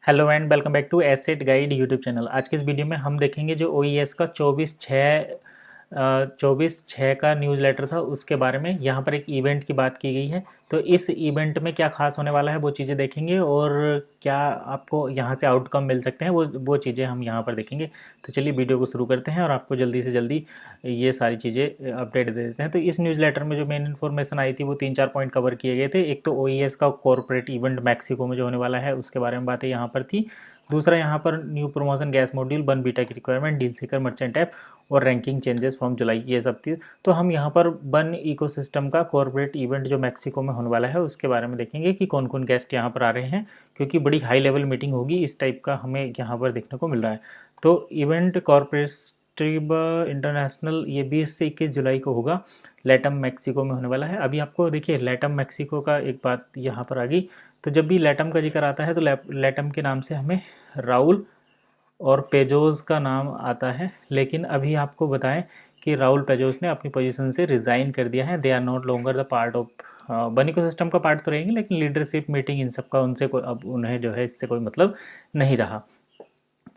Hello and welcome back to asset guide YouTube channel. आज के इस वीडियो में हम देखेंगे जो OES का 24/6 का न्यूज़ लेटर था उसके बारे में। यहाँ पर एक इवेंट की बात की गई है, तो इस इवेंट में क्या खास होने वाला है वो चीज़ें देखेंगे और क्या आपको यहाँ से आउटकम मिल सकते हैं वो चीज़ें हम यहाँ पर देखेंगे। तो चलिए वीडियो को शुरू करते हैं और आपको जल्दी से जल्दी ये सारी चीज़ें अपडेट दे देते हैं। तो इस न्यूज़ लेटर में जो मेन इन्फॉर्मेशन आई थी वो 3-4 पॉइंट कवर किए गए थे। एक तो OES का कॉर्पोरेट इवेंट मैक्सिको में जो होने वाला है उसके बारे में बातें यहाँ पर थी। दूसरा यहाँ पर न्यू प्रमोशन गैस मॉड्यूल बन बीटा की requirement deal Sikar merchant app और रैंकिंग चेंजेस फ्रॉम जुलाई, ये सब थी। तो हम यहाँ पर बन इकोसिस्टम का कॉर्पोरेट इवेंट जो मैक्सिको में होने वाला है उसके बारे में देखेंगे कि कौन कौन गेस्ट यहाँ पर आ रहे हैं, क्योंकि बड़ी हाई लेवल मीटिंग होगी इस टाइप का हमें यहाँ पर देखने को मिल रहा है। तो इवेंट कॉर्पोरेटिव इंटरनेशनल ये 20 से 21 जुलाई को होगा, लैटम मैक्सिको में होने वाला है। अभी आपको देखिए लैटम मैक्सिको का एक बात यहाँ पर आ गई। तो जब भी लैटम का जिक्र आता है तो लैटम के नाम से हमें राउल और पेजोस का नाम आता है, लेकिन अभी आपको बताएं कि राउल पेजोस ने अपनी पोजीशन से रिज़ाइन कर दिया है। They are not longer the part of बन इकोसिस्टम का पार्ट तो रहेंगे, लेकिन लीडरशिप मीटिंग इन सब का उनसे कोई अब उन्हें जो है इससे कोई मतलब नहीं रहा।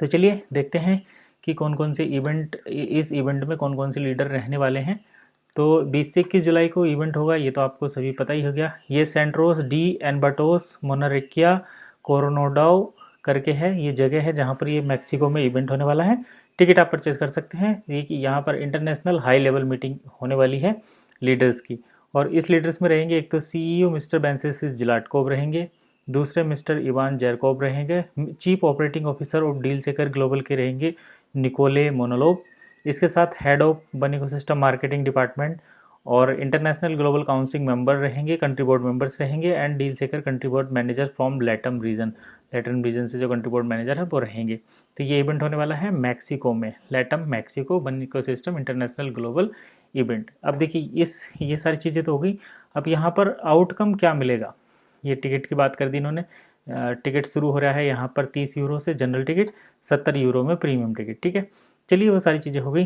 तो चलिए देखते हैं कि कौन कौन से इवेंट इस इवेंट में कौन कौन से लीडर रहने वाले हैं। तो 20 से 21 जुलाई को इवेंट होगा, ये तो आपको सभी पता ही हो गया। ये सेंट्रोस डी एनबाटोस मोनारिकिया कोरोनोडाओ करके है, ये जगह है जहाँ पर ये मैक्सिको में इवेंट होने वाला है। टिकट आप परचेज कर सकते हैं। ये कि यहाँ पर इंटरनेशनल हाई लेवल मीटिंग होने वाली है लीडर्स की, और इस लीडर्स में रहेंगे एक तो CEO मिस्टर बेंसेसिस जिलाटकोव रहेंगे, दूसरे मिस्टर इवान जैरकोव रहेंगे, chief operating officer of DealShaker global के रहेंगे निकोले मोनोलोव, इसके साथ हेड ऑफ बन इकोसिस्टम मार्केटिंग डिपार्टमेंट और इंटरनेशनल ग्लोबल काउंसिल मेंबर रहेंगे, कंट्री बोर्ड मेंबर्स रहेंगे and DealShaker country board manager from LATAM region से जो कंट्री बोर्ड मैनेजर है वो रहेंगे। तो ये इवेंट होने वाला है मैक्सिको में, लैटम मैक्सिको बन इकोसिस्टम इंटरनेशनल ग्लोबल इवेंट। अब देखिए ये सारी चीज़ें तो हो गई। अब यहाँ पर आउटकम क्या मिलेगा, ये टिकट की बात कर दी इन्होंने। टिकट शुरू हो रहा है यहाँ पर 30 यूरो से जनरल टिकट, 70 यूरो में प्रीमियम टिकट। ठीक है, चलिए वो सारी चीज़ें हो गई।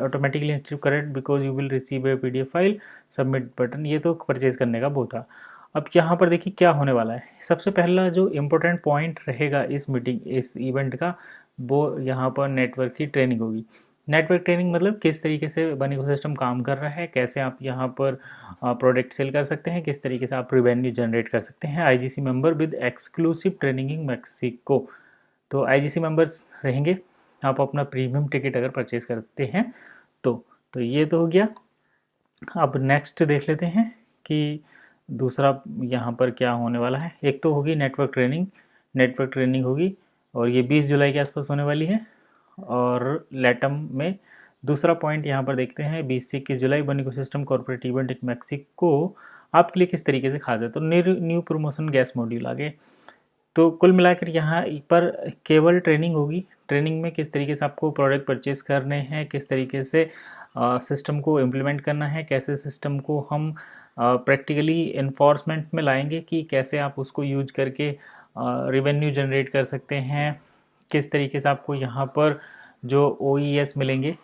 Automatically inscript correct because you will receive a PDF file, submit button, ये तो परचेज करने का वो था। अब यहाँ पर देखिए क्या होने वाला है। सबसे पहला जो इम्पोर्टेंट पॉइंट रहेगा इस इवेंट का, वो यहाँ पर नेटवर्क की ट्रेनिंग होगी। नेटवर्क ट्रेनिंग मतलब किस तरीके से बन इकोसिस्टम काम कर रहा है, कैसे आप यहाँ पर प्रोडक्ट सेल कर सकते हैं, किस तरीके से आप रिवेन्यू जनरेट कर सकते हैं। IGC member with exclusive training in Mexico, तो IGC मेंबर्स रहेंगे। आप अपना प्रीमियम टिकट अगर परचेज करते हैं तो ये तो हो गया। अब नेक्स्ट देख लेते हैं कि दूसरा यहाँ पर क्या होने वाला है। एक तो होगी नेटवर्क ट्रेनिंग होगी और ये 20 जुलाई के आसपास होने वाली है। और लैटम में दूसरा पॉइंट यहाँ पर देखते हैं 20 से 21 जुलाई बन ecosystem corporate event in Mexico आपके लिए किस तरीके से खास है। तो न्यू प्रमोशन गैस मॉड्यूल आगे। तो कुल मिलाकर यहाँ पर केवल ट्रेनिंग होगी। ट्रेनिंग में किस तरीके से आपको प्रोडक्ट परचेज करने हैं, किस तरीके से सिस्टम को इम्प्लीमेंट करना है, कैसे सिस्टम को हम प्रैक्टिकली इन्फोर्समेंट में लाएंगे कि कैसे आप उसको यूज करके रिवेन्यू जनरेट कर सकते हैं, किस तरीके से आपको यहाँ पर जो OES मिलेंगे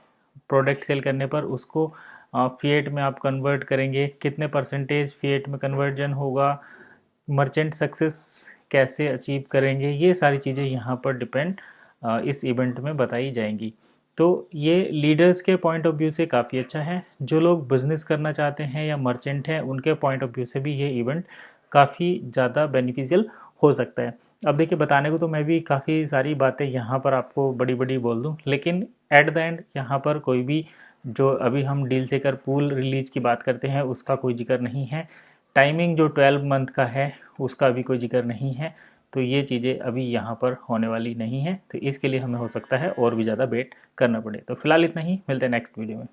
प्रोडक्ट सेल करने पर उसको फिएट में आप कन्वर्ट करेंगे, कितने परसेंटेज फिएट में कन्वर्जन होगा, मर्चेंट सक्सेस कैसे अचीव करेंगे, ये सारी चीज़ें यहाँ पर डिपेंड इस इवेंट में बताई जाएंगी। तो ये लीडर्स के पॉइंट ऑफ व्यू से काफ़ी अच्छा है। जो लोग बिजनेस करना चाहते हैं या मर्चेंट हैं उनके पॉइंट ऑफ व्यू से भी ये इवेंट काफ़ी ज़्यादा बेनिफिशियल हो सकता है। अब देखिए बताने को तो मैं भी काफ़ी सारी बातें यहाँ पर आपको बड़ी बड़ी बोल दूँ, लेकिन एट द एंड यहाँ पर कोई भी जो अभी हम डील सेकर पूल रिलीज की बात करते हैं उसका कोई जिक्र नहीं है। टाइमिंग जो 12 मंथ का है उसका भी कोई जिक्र नहीं है। तो ये चीज़ें अभी यहाँ पर होने वाली नहीं है, तो इसके लिए हमें हो सकता है और भी ज़्यादा वेट करना पड़े। तो फिलहाल इतना ही, मिलते हैं नेक्स्ट वीडियो में।